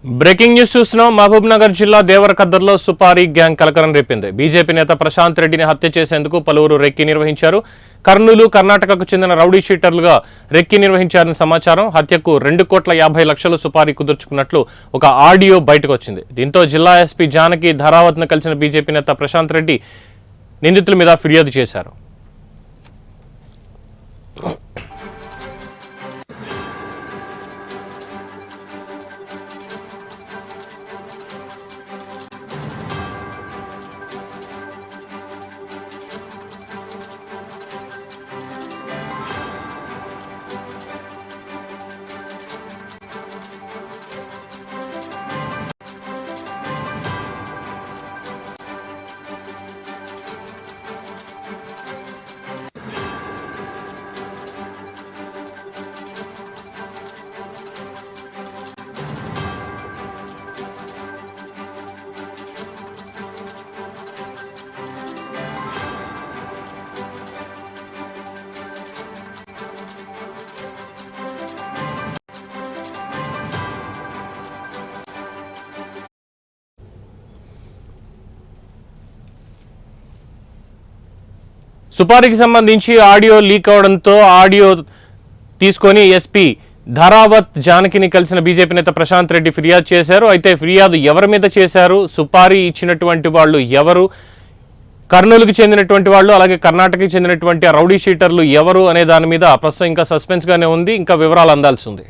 Breaking news చూస్తున్నాం. మహబూబ్ నగర్ జిల్లా దేవరకద్దర్లో supari gang కలకలం రేపింది. బీజేపీ నేత ప్రశాంత్ రెడ్డిని హత్య చేసేందుకు పలువురు రెక్కి నిర్వహించారు. కర్నూలు, కర్ణాటకకు చెందిన రౌడీ షీటర్లుగా రెక్కి నిర్వహించారని సమాచారం. హత్యకు 2,50,00,000 సుపారీ కుదుర్చుకున్నట్లు ఒక ఆడియో బయటకు వచ్చింది. దీంతో జిల్లా ఎస్పీ జానకి ధారావత్ను కలిసిన బీజేపీ నేత ప్రశాంత్ రెడ్డి నిందితుల మీద ఫిర్యాదు చేశారు. సుపారీకి సంబంధించి ఆడియో లీక్ అవడంతో ఆడియో తీసుకొని ఎస్పీ ధారావత్ జానకిని కలిసిన బీజేపీ నేత ప్రశాంత్ రెడ్డి ఫిర్యాదు చేశారు. అయితే ఫిర్యాదు ఎవరి మీద చేశారు, సుపారీ ఇచ్చినటువంటి వాళ్ళు ఎవరు, కర్నూలుకి చెందినటువంటి వాళ్ళు అలాగే కర్ణాటకకి చెందినటువంటి రౌడీ షీటర్లు ఎవరు అనే దాని మీద ప్రస్తుతం ఇంకా సస్పెన్స్ గానే ఉంది. ఇంకా వివరాలు అందాల్సి ఉంది.